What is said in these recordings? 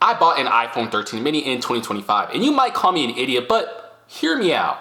I bought an iPhone 13 mini in 2025, and you might call me an idiot, but hear me out.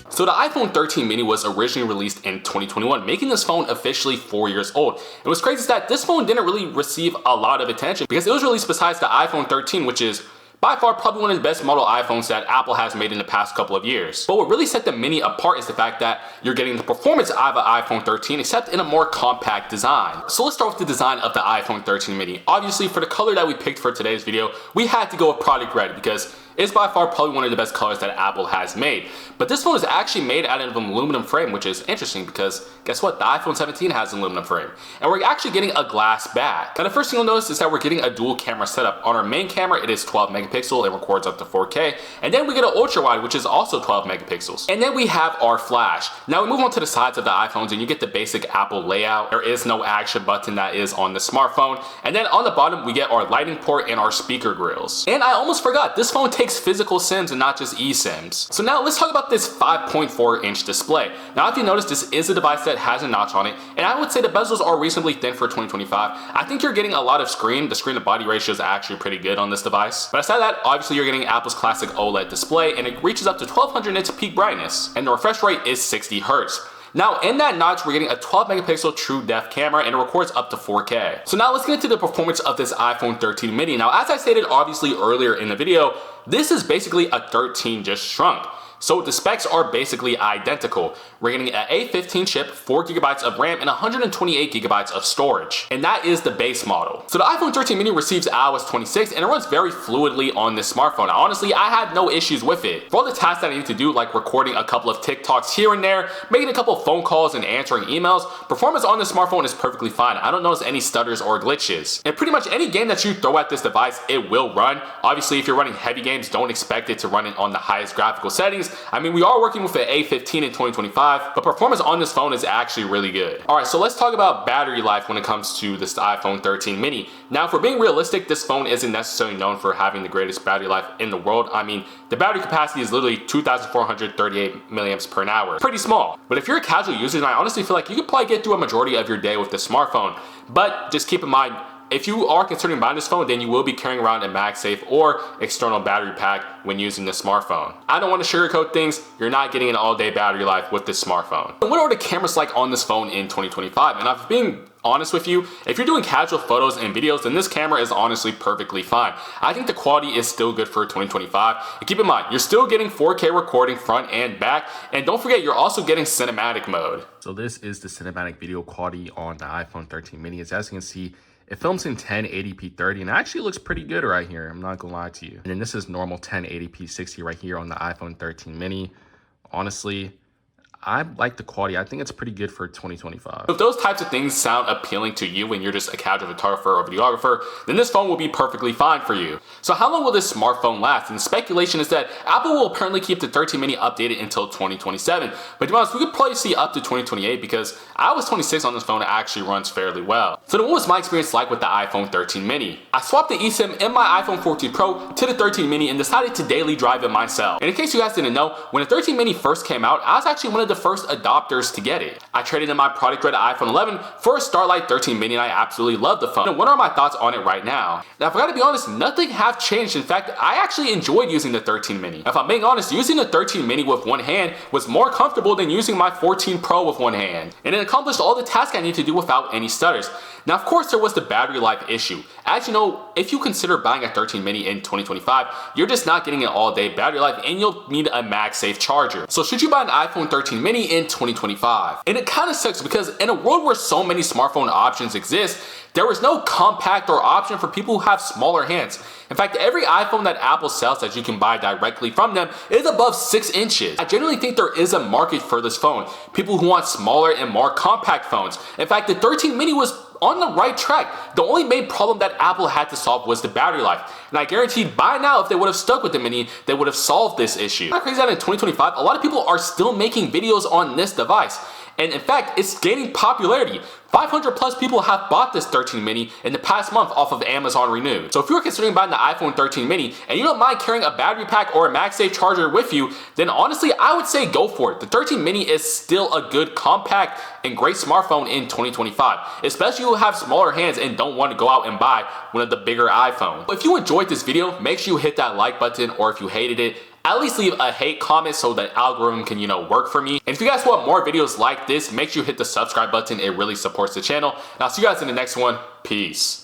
So the iPhone 13 mini was originally released in 2021, making this phone officially 4 years old. And what's crazy is that this phone didn't really receive a lot of attention because it was released besides the iPhone 13, which is by far probably one of the best model iPhones that Apple has made in the past couple of years. But what really set the mini apart is the fact that you're getting the performance out of an iPhone 13 except in a more compact design. So let's start with the design of the iPhone 13 mini. Obviously for the color that we picked for today's video, we had to go with product red because it's by far probably one of the best colors that Apple has made. But this phone is actually made out of an aluminum frame, which is interesting because guess what? The iPhone 17 has an aluminum frame. And we're actually getting a glass back. Now the first thing you'll notice is that we're getting a dual camera setup. On our main camera, it is 12 megapixel, it records up to 4K. And then we get an ultra wide, which is also 12 megapixels. And then we have our flash. Now we move on to the sides of the iPhones and you get the basic Apple layout. There is no action button that is on the smartphone. And then on the bottom, we get our lightning port and our speaker grills. And I almost forgot, this phone takes physical SIMs and not just eSIMs. So now let's talk about this 5.4 inch display. Now if you notice, this is a device that has a notch on it, and I would say the bezels are reasonably thin for 2025. I think you're getting a lot of screen. The screen to body ratio is actually pretty good on this device. But aside that, obviously you're getting Apple's classic OLED display, and it reaches up to 1200 nits peak brightness, and the refresh rate is 60 Hz. Now in that notch, we're getting a 12 megapixel true depth camera and it records up to 4K. So now let's get into the performance of this iPhone 13 mini. Now as I stated obviously earlier in the video, this is basically a 13 just shrunk. So the specs are basically identical. We're getting an A15 chip, 4 gigabytes of RAM, and 128 gigabytes of storage. And that is the base model. So the iPhone 13 mini receives iOS 26 and it runs very fluidly on this smartphone. Now, honestly, I had no issues with it. For all the tasks that I need to do, like recording a couple of TikToks here and there, making a couple of phone calls and answering emails, performance on this smartphone is perfectly fine. I don't notice any stutters or glitches. And pretty much any game that you throw at this device, it will run. Obviously, if you're running heavy games, don't expect it to run it on the highest graphical settings. I mean, we are working with an A15 in 2025, but performance on this phone is actually really good. All right, so let's talk about battery life when it comes to this iPhone 13 mini. Now, if we're being realistic, this phone isn't necessarily known for having the greatest battery life in the world. I mean, the battery capacity is literally 2,438 milliamps per hour. Pretty small. But if you're a casual user, then I honestly feel like you could probably get through a majority of your day with this smartphone. But just keep in mind, if you are considering buying this phone, then you will be carrying around a MagSafe or external battery pack when using this smartphone. I don't want to sugarcoat things, you're not getting an all-day battery life with this smartphone. And what are the cameras like on this phone in 2025? And I'm being honest with you, if you're doing casual photos and videos, then this camera is honestly perfectly fine. I think the quality is still good for 2025. And keep in mind, you're still getting 4K recording front and back, and don't forget you're also getting cinematic mode. So this is the cinematic video quality on the iPhone 13 mini. As you can see, it films in 1080p 30 and it actually looks pretty good right here. I'm not gonna lie to you. And then this is normal 1080p 60 right here on the iPhone 13 mini. Honestly, I like the quality. I think it's pretty good for 2025. If those types of things sound appealing to you when you're just a casual photographer or videographer, then this phone will be perfectly fine for you. So how long will this smartphone last? And the speculation is that Apple will apparently keep the 13 mini updated until 2027. But to be honest, we could probably see up to 2028 because iOS 26 on this phone actually runs fairly well. So then what was my experience like with the iPhone 13 mini? I swapped the eSIM in my iPhone 14 Pro to the 13 mini and decided to daily drive it myself. And in case you guys didn't know, when the 13 mini first came out, I was actually one of the first adopters to get it. I traded in my product red iPhone 11 for a Starlight 13 mini and I absolutely love the phone. And what are my thoughts on it right now? Now, if I gotta be honest, nothing have changed. In fact, I actually enjoyed using the 13 mini. If I'm being honest, using the 13 mini with one hand was more comfortable than using my 14 Pro with one hand. And it accomplished all the tasks I need to do without any stutters. Now, of course, there was the battery life issue. As you know, if you consider buying a 13 mini in 2025, you're just not getting an all-day battery life and you'll need a MagSafe charger. So should you buy an iPhone 13 mini in 2025? And it kind of sucks because in a world where so many smartphone options exist, there is no compact or option for people who have smaller hands. In fact, every iPhone that Apple sells that you can buy directly from them is above 6 inches. I generally think there is a market for this phone. People who want smaller and more compact phones. In fact, the 13 mini was on the right track. The only main problem that Apple had to solve was the battery life. And I guarantee by now, if they would have stuck with the mini, they would have solved this issue. It's not crazy that in 2025, a lot of people are still making videos on this device. And in fact, it's gaining popularity. 500 plus people have bought this 13 mini in the past month off of Amazon Renewed. So if you're considering buying the iPhone 13 mini and you don't mind carrying a battery pack or a MagSafe charger with you, then honestly, I would say go for it. The 13 mini is still a good, compact, and great smartphone in 2025, especially if you have smaller hands and don't want to go out and buy one of the bigger iPhones. If you enjoyed this video, make sure you hit that like button, or if you hated it, at least leave a hate comment so the algorithm can, work for me. And if you guys want more videos like this, make sure you hit the subscribe button. It really supports the channel. And I'll see you guys in the next one. Peace.